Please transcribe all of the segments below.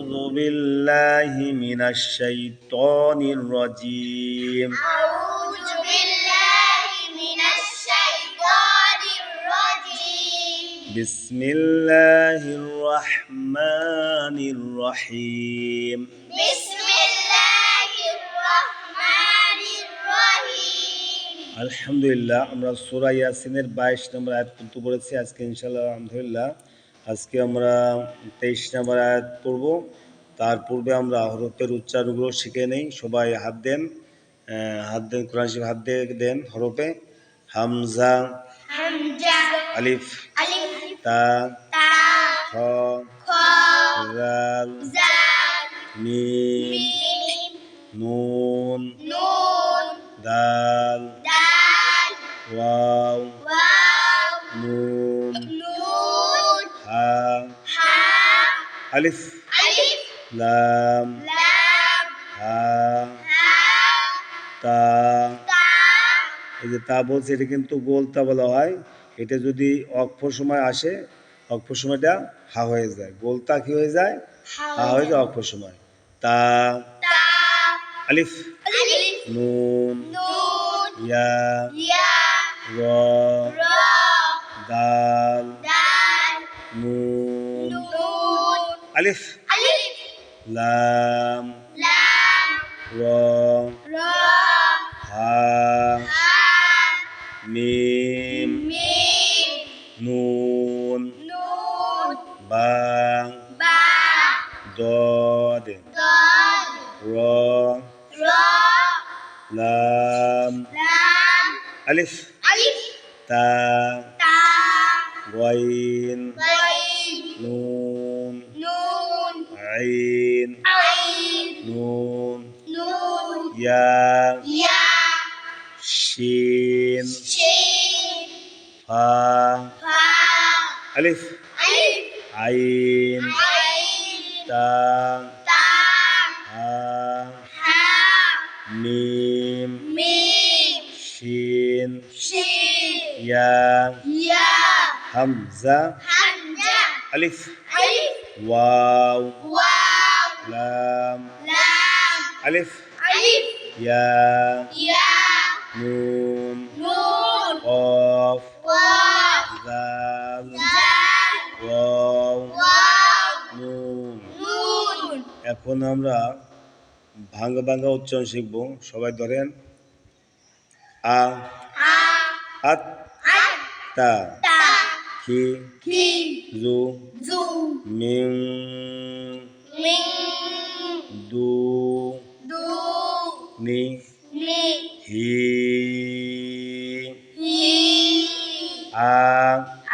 أعوذ بالله من الشيطان الرجيم أعوذ بالله من الشيطان الرجيم بسم الله الرحمن الرحيم بسم الله الرحمن الرحيم আলহামদুলিল্লাহ আমরা সূরা ইয়াসিনের 22 নম্বর আয়াত পর্যন্ত পড়েছি। আজকে ইনশাআল্লাহ আলহামদুলিল্লাহ আজকে আমরা 23 নম্বর আয়াত পড়ব। তার পূর্বে আমরা হরফের উচ্চারণগুলো শিখে নেই। সবাই হাত দেন, কোরআন শরীফ হাত দিয়ে দেন। হরফে হামজা, হামজা আলিফ, আলিফ তা, তা খ, খ জাল, জাল মিম, মিম নুন, নুন দাল, দাল ওয়াও, ওয়াও নুন, নুন হা, হা আলিফ, আলিফ লাম, লাম হা, হা তা। তা এই যে তা বলছে, এটা কিন্তু গোলতা বলা হয়। এটা যদি অক্ষর সময় আসে, অক্ষর সময়টা হা হয়ে যায়। গোলতা কি হয়ে যায়? হা হয়ে যায় অক্ষর সময়। তা, তা আলিফ, আলিফ নুন, নুন ইয়া, ইয়া র, র দাল, দাল নুন, নুন আলিফ, আলিফ লাম, লাম র, র হা, হা মিম, মিম নুন, নুন বা, বা দদ, দল র, র লাম, লাম আলিফ, আলিফ তা, তা ওয়াইন, গাইন নুন, নুন আইন, আইন নুন, নুন ইয়া, ইয়া শিন, শিন ফা, ফা আলিফ, আলিফ আইন, আইন তা, তা হা, হা মিম, মিম শিন, শিন ইয়া, ইয়া হামজা, হামজা আলিফ, আলিফ ওয়াও, ওয়াও লাম, লাম আলিফ, আলিফ ইয়া, ইয়া নুন, নুন কফ, কফ জাল, জাল ওয়াও, ওয়াও নুন। নুন এখন আমরা ভাঙ্গা ভাঙ্গা উচ্চারণ শিখব। সবাই ধরেন। আ, আ আত, আত তা, তা খি, কি জু, জু মিং, মিং দু, দু নি, নি হি, হি আ,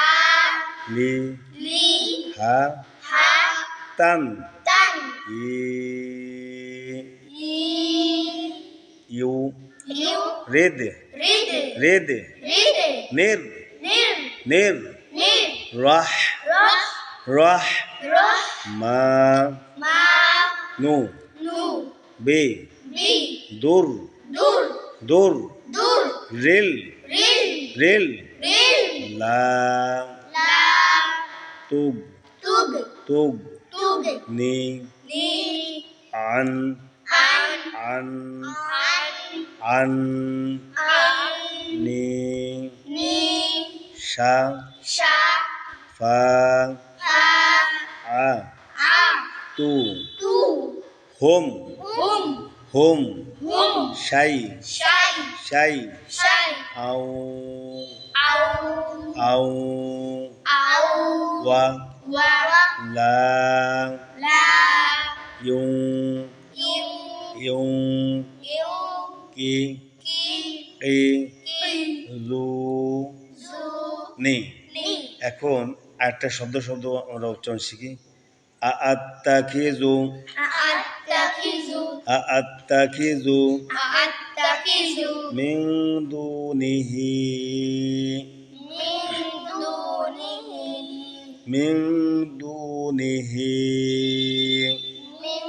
আ লি, লি হা, হা তান, তান ই, ই ইউ, ইউ রেদ, রিদ রেদ, রিদ নির, নির নির, নির রাহ, রহ রাহ, রহ মা, মা নু, নু বে, বি দুর, দুর দুর, দুর রেল, রিল রেল, রিল লা, লা তুগ, তুগ তুগ, তুগ নি, নি আন, আন আন, আন আন, আন নি, নি শা, শা ফা, ফা আ, আ তু, তু হোম, হুম হোম, হুম শাই, শাই শাই, শাই আউ, আউ আউ, আউ ওয়া, ওয়া লা, লা ইউং, ইউ ইউং, ইউ কি, কি ই, কি লু, জু নি। নি এখন একটা শব্দ শব্দ আমরা উচ্চারণ শিখি। আত্তাখিজু, আত্তাখিজু আত্তাখিজু, আত্তাখিজু মিন দুনিহি, মিন দুনিহি মিন দুনিহি, মিন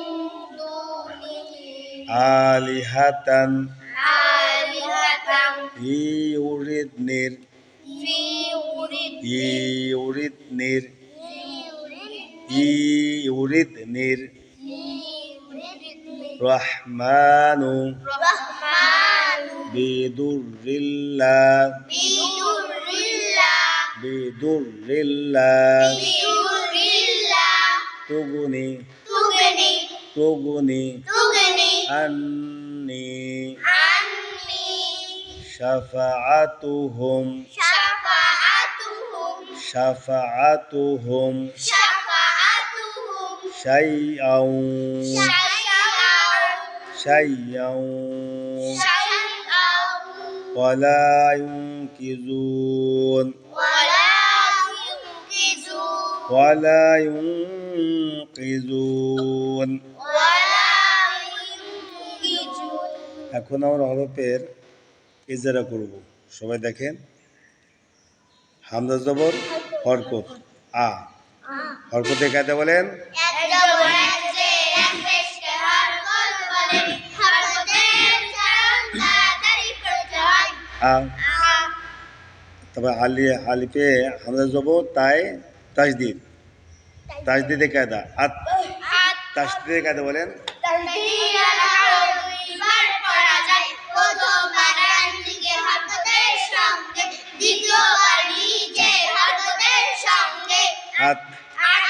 দুনিহি আলিহাতান, আলিহাতাম ইউরিদনির, ফি উরিদ ইউরিদনির, ফি উরিদ ইউরিদনির, রহমানু রহমানু বিদুরিল্লাহ বিদুরিল্লাহ বিদুরিল্লাহ বিদুরিল্লাহ তুগুনি তুগনি তুগুনি তুগনি আন্নি আন্নি শাফাআতুহুম শাফাআতুহুম শাফাআতুহুম শাফাআতুহুম শাইআউ শাইআউ শাইআউ শাইআউ ওয়ালা ইউনকিজুন ওয়ালা ইউনকিজুন ওয়ালা ইউনকিজুন। ওয়ালা ইউনকিজুন। এখন আমরা হরফের ইজারা করব। সবাই দেখেন, হামজা জবর হরকত আ, হরকতে কায়দা বলেন এক জবর এক জের এক পেশকে হরকত বলে, হরকতের উচ্চারণ তাড়াতাড়ি করতে হয়। আ। আ তবে আলিফে হামজা জবর তাই তাজদিদ, তাজদিদে কায়দা আত, আত তাজদিদে কায়দা বলেন তাসদীদ আল হরফ দুইবার পড়া যায়, প্রথমবার ডান দিকের হরকতের সঙ্গে, দ্বিতীয়বার নিচের হরকতের সঙ্গে। আত। আত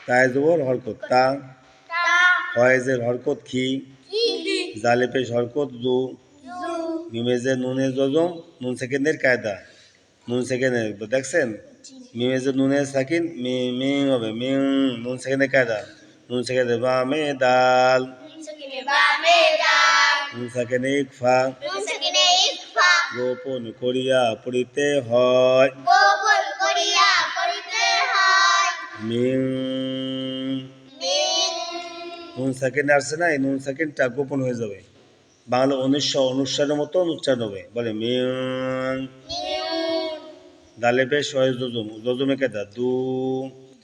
তাই জবর হরকত তা, তা ফয়েজের হরকত খি, কি জালে পেশ হরকত জু, জু মিমেজের নুনে জজম নুন সেকেন্ডের কায়দা, নুন সেকেন্ডের দেখছেন, মিমেজের নুনে সাকিন মি মি হবে মি, নুন সেকেন্ডের কায়দা, নুন সেকেন্ডের বামে দাল, নুন সাকিনে বামে দাল, নুন সেকেন্ডে ইকফা, নুন সাকিনে ইকফা, গোপন করিয়া পড়িতে হয়, গোপন করিয়া পড়িতে হয়। মিং, মিন নুন সেকেন্ড আসছে না, এই নুন সেকেন্ডটা গোপন হয়ে যাবে, বাংলা অনুষ্ঠানের মতন উচ্চারণ হবে, বলে মিং। মিন দালে পেশ হয় জজম, জজমে কেদা দু,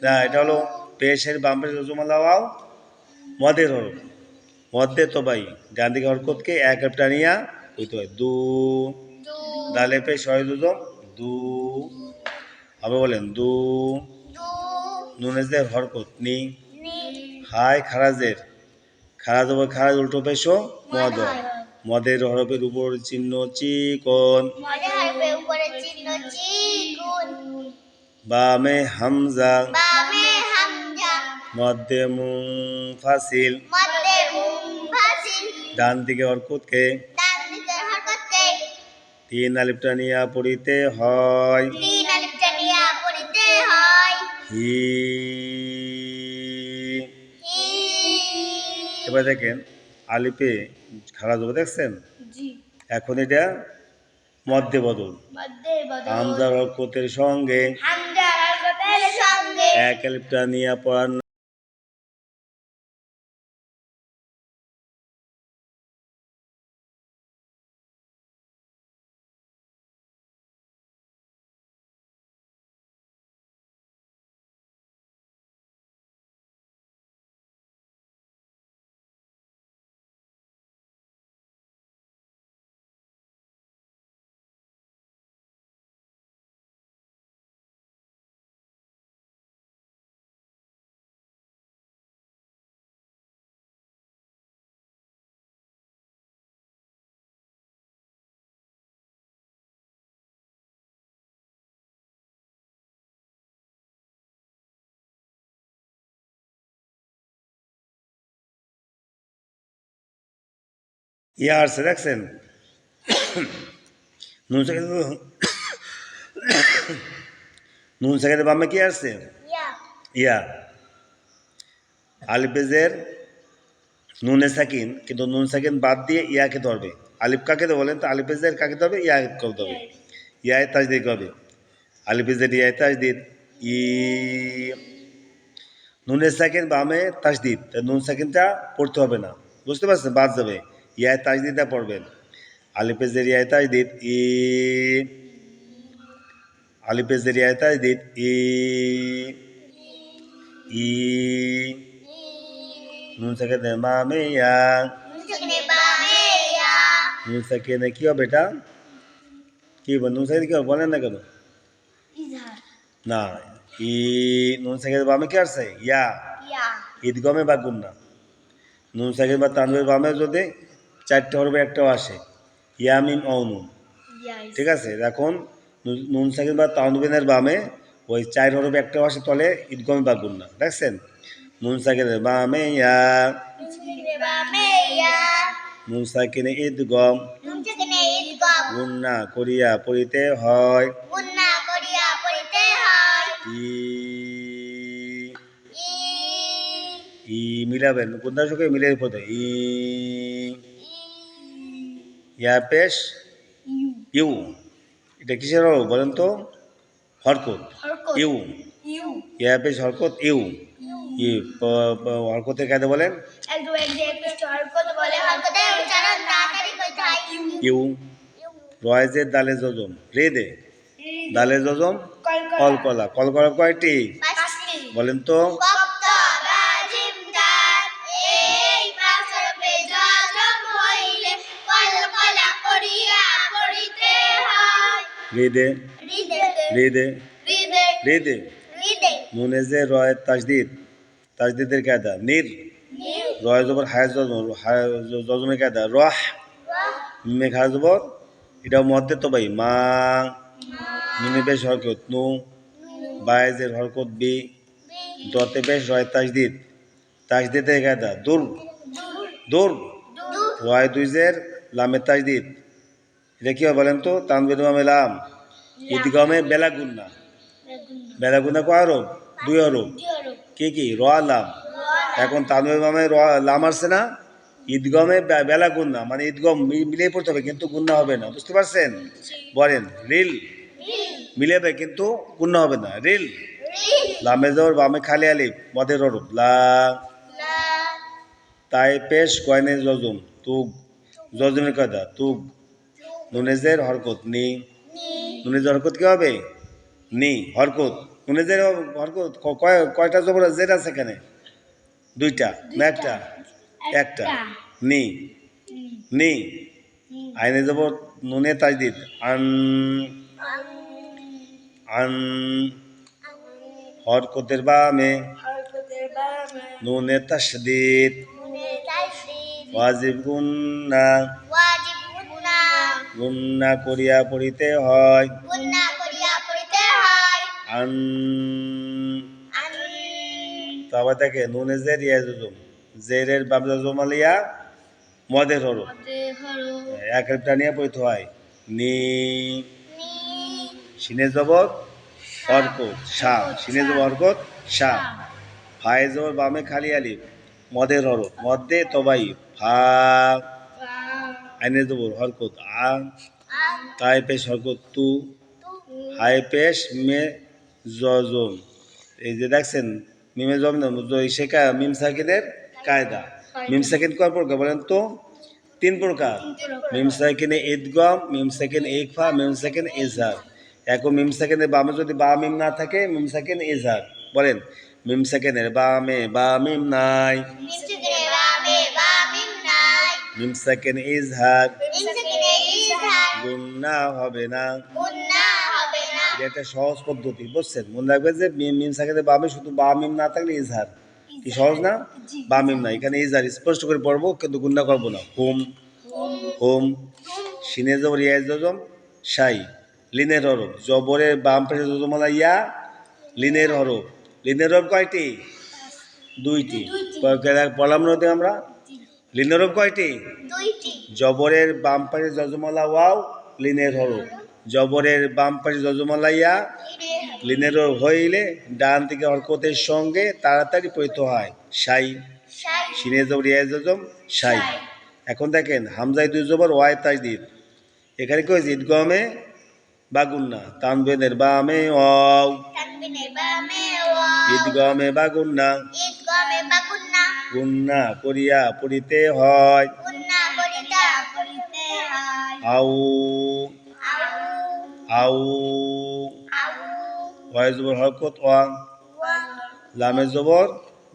না এটা হলো পেশের বাম পেশ জজম লাওয়াও মদের হরফ, মধ্যে তো ভাই ডান দিকে হরকতকে এক টানিয়া হইতে হয় দু, দু দালে পেশ হয় জজম দু, আবার বলেন দু, দু নুনেজের হরকত নি, নি হাই খারাজের, খারাজ হবে খারাজ উল্টো পেশো মদ মদ হয়। মদের হরফের উপর চিহ্ন চিকন, মনে হবে উপরে চিহ্ন চিকুন, বামে হামজা বামে হামজা, মধ্যে মুনফাসিল, মধ্যে মুনফাসিল, ডান দিকে হরকতকে ডান দিকের হরকতকে তিন আলিফ টানিয়া পড়িতে হয়, তিন আলিফ টানিয়া পড়িতে হয়। হি। হি এবার দেখেন আলিফে খারাজ হবে দেখছেন, জি এখন এটা মধ্যে বদল, মধ্যে বদল, হামজার হরকতের সঙ্গে হামজার হরকতের সঙ্গে এক আলিফ টানিয়া পড়ার ইয়া আসছে দেখছেন, নুন সেকেন্ড নুন সেকেন্ডের বামে কি আসছে ইয়া ইয়া, আলিফেজের নুনে সাকিন, কিন্তু নুন সাকিন বাদ দিয়ে ইয়াকে ধরবে, আলিফ কাকে তো বলেন, তো আলিফেজের কাকে ধরবে, ইয়া করতে হবে, ইয়ায় তাজদিদ হবে, আলিফেজের ইয়ায় তাজদিদ ই, নুনের সাকিন বামে তাজদিদ, নুন সাকিনটা পড়তে হবে না, বুঝতে পারছেন, বাদ যাবে, ইয়ায় তাজদিদটা পড়বেন, আলিফেজের ইয়ায় তাজদিদ ই, আলিফেজের ইয়ায় তাজদিদ ই, ই, নুন সাকিনের বামে ইয়া, নুন সাকিনে বামে ইয়া, নুন সাকিনে কি হবে এটা, কি হবে নুন সাকিনে কি হবে বলেন না কেন, ইজহার না ই, নুন সাকিনের বামে কি আসছে ইয়া, ইয়া ঈদগমে বা গুন্না, নুন সাকিন বা তানবিনের বামে যদি 4টে হরফের একটাও আসে, ইয়া মিম অ নুন, ঠিক আছে। এখন নুন সাকিন বা তানবিনের বামে ওই 4 হরফে একটাও আসে, তলে ঈদগম বা গুন্না, দেখছেন। নুন সাকিনের বামে ইয়া, নুন সাকিনে ঈদগম, গুন্না করিয়া পড়িতে হয়, ই ই মিলাবেন, গুন্নার সঙ্গে মিলে পড়তে ই, ইয়া পেশ ইউ, এটা কিসের হরফ বলেন তো? হরকত, ইউ, ইয়া পেশ হরকত ইউ, ই হরকতের কায়দা বলেন ইউ। রয়েজের দালে জজম, রে দে, দালে জজম, কলকলা, কলকলা কয়টি বলেন তো? রে দে, রে দে, রে দে। নুনে যে রয়ের তাজদিদ, তাজদিদের কায়দা নির, রয় জবর হায় জজম, জজমের কায়দা রহ, মিমে খায় জবর, এটাও মধ্যে তো ভাই মা, নুনে বেশ হরকত নু, বায়েজের হরকত বি, দতে বেশ রয় তাজদিদ, তাজদিদের কায়দা দুর, দুর, রয় দুইজের লামে তাজদিদ, এটা কি হয় বলেন তো? তানবির বামে লাম, ঈদগামে বেলাগুন্না, বেলাগুন্না কয় হরফ? 2 হরফ, কি কি? র লাম। এখন তানবির বামে র লাম আসছে না, ঈদগমে বেলাগুন্না, মানে ঈদগম মিলিয়ে পড়তে হবে কিন্তু গুন্না হবে না, বুঝতে পারছেন? বলেন রিল, মিলেবে কিন্তু গুন্না হবে না, রিল। লামে জবর বামে খালি আলিফ, মদের হরফ লা, তাই পেশ কয়নে জজম তুগ, জজমের কায়দা তুগ, নুনেজের হরকত নি, নুনেজের হরকত কি হবে? নি, হরকত। নুনেজের হরকত কয়টা জবর জের আছে এখানে? 2টা না একটা? একটা, নি, নি, আইনে জবর নুনে তাজদিদ আন, আন, হরকতের বামে নুনে তাশদীদ, ওয়াজিব গুন্না, গুন্না করিয়া পড়িতে হয়, আন। তবে দেখে নুনে জের ইয়া জজম, জেরের বাম জজম আলিয়া মদের হরফ, এক একটা নিয়ে পড়িতে হয় নি, সিনে জবর হরকত সা, সিনে জবর হরকত সা, ফায়ে জবর বামে খালি আলিফ, মদের হরফ, মধ্যে তবাই ফা, আইনে জবর হরকত আ, তাই পেশ হরকত তু, হাই পেশ মে জজম, এই যে দেখছেন মিমে জম শেখা মিম সাকিনের কায়দা। মিম সাকিন কয় প্রকার বলেন তো? 3 প্রকার, মিম সাকিনে ঈদগম, মিম সাকিন ইকফা, মিম সাকিন ইজহার। এখন মিম সাকিনের বামে যদি বা মিম না থাকে, মিম সাকিন ইজহার। বলেন মিম সাকিনের বামে বা মিম নাই, মিম সাকিন ইজহার, গুন্না হবে না। এটা একটা সহজ পদ্ধতি, বুঝছেন? মনে রাখবেন যে মিম সাকিনের বামে শুধু বা মিম না থাকলে ইজহার, কি সহজ না? বা মিম না, এখানে ইজহার স্পষ্ট করে পড়বো কিন্তু গুন্না করবো না। হুম, হোম, সিনে জবর ইয়া জজম শাই, লিনের হরফ, জবরের বাম পাশে জজমলা ইয়া, লিনের হরফ, লিনের হরফ কয়টি? 2টি। পড়লাম না আমরা? লিনের হরফ কয়টি? জবরের বাম পাশে জজমলা ওয়াও, লিনের হরফ, জবরের বাম পাশে জজমলা ইয়া, লিনের হরফ হইলে ডান থেকে হরকতের সঙ্গে তাড়াতাড়ি পড়িতে হয় শাই, সিনে জবর ইয়া জজম শাই। এখন দেখেন হামজায় 2 জবর ওয়ায় তাজদিদ, এখানে কি হয়েছে? ঈদগমে বা গুন্না, তানবিনের বামে ওয়াও, ঈদগমে বা গুন্না, গুন্না করিয়া পড়িতে হয়, আউ, আউ, ওয়ায় জবর হরকত ওয়া, লামে জবর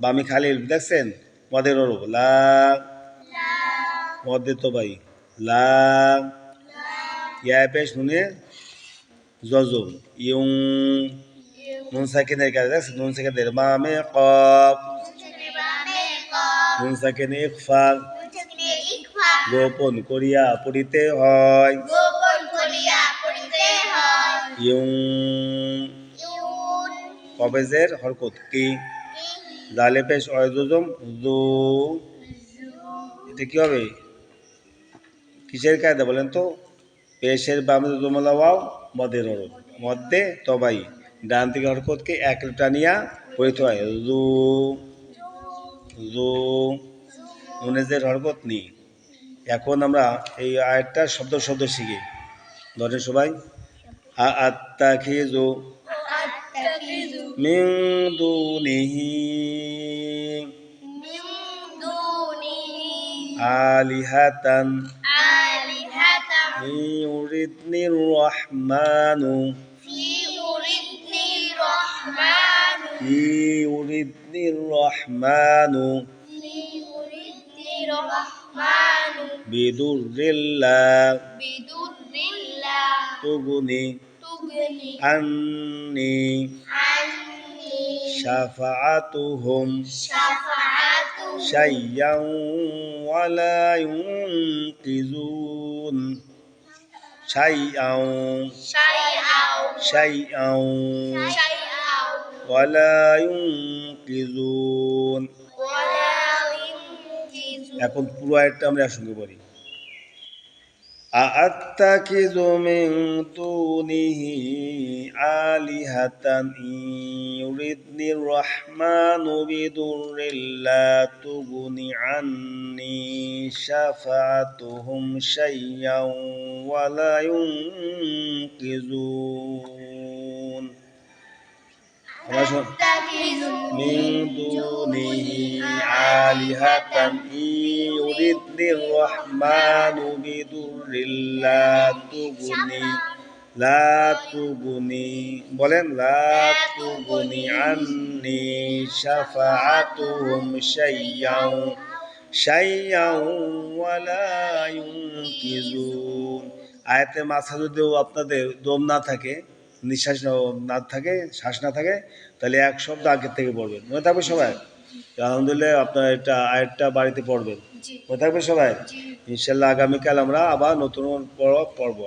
বামে খালি দেখছেন মদের হরফ লা, মধ্যে তো ভাই লা, ইয়া পেশ নুনে জজম ইউং, নুন সাকিনের কাছে দেখছেন, নুন সাকিনের বামে কফ, নুন সাকিন ইখফা, নুন সাকিনে ইকফা, গোপন করিয়া পড়িতে হয়। গোপন করিয়া পড়িতে হয়। ইউন, ইউন, কবেজের হরকত কি, কি, জালে পেশ অয়জম জু, জু, এটা কি হবে, কিসের কায়দা বলেন তো? পেশের বামে জুমলা ওয়াও মদের হরফ, মধ্যে তবাই, ডান থেকে হরকতকে এক টানিয়া পড়িতে হয়। জু, জু, নুনেজের হরকত নি। এখন আমরা এই আয়াতটার শব্দ শব্দ শিখি। ধরেন সবাই, আত্তাখিযু আত্তাখিযু মিন দুনিহি মিন দুনিহি আলিহাতান আলিহাতাম ইউরিদনির রহমানু ফি ইউরিদনির রহমানু ইউরিদনির রহমানু ফি ইউরিদনির রহমানু বিদুররিল্লাহ বিদুররিল্লাহ তুগনি তুগনি আন্নি আন্নি শাফাআতুহুম শাফাআতু শাইয়্যান ওয়ালা ইউনকিজুন শাইয়্যান শাইআউ শাইয়্যান শাইআউ ওয়ালা ইউনকিজুন। ওয়ালা ইউনকিজু এখন পুরো আয়াতটা আমরা একসঙ্গে পড়ি। আত্তাখিযু মিন দুনিহি আলিহাতান ইউরিদনির রহমানু বিদুররিন লা তুগনি আন্নি শাফাআতুহুম শাইয়্যান ওয়ালা ইউনকিজুন। আমরা শুন, আত্তাখিযু মিন দুনিহি আলিহাতান ইউরিদনির রহমানু বিদুররিন লা তুগনি বলেন লা তুগনি আন্নি শাফাআতুহুম শাইয়্যান ওয়ালা ইউনকিজুন। আয়াতের মাঝখানে যদিও আপনাদের দম না থাকে, নিঃশ্বাস না থাকে, শ্বাস না থাকে, তাহলে এক শব্দ আগের থেকে পড়বেন, মনে থাকবে সবাই? আলহামদুলিল্লাহ, আপনার এটা আয়াতটা বাড়িতে পড়বেন, মনে থাকবে সবাই? ইনশাল্লাহ আগামীকাল আমরা আবার নতুন পড়ব।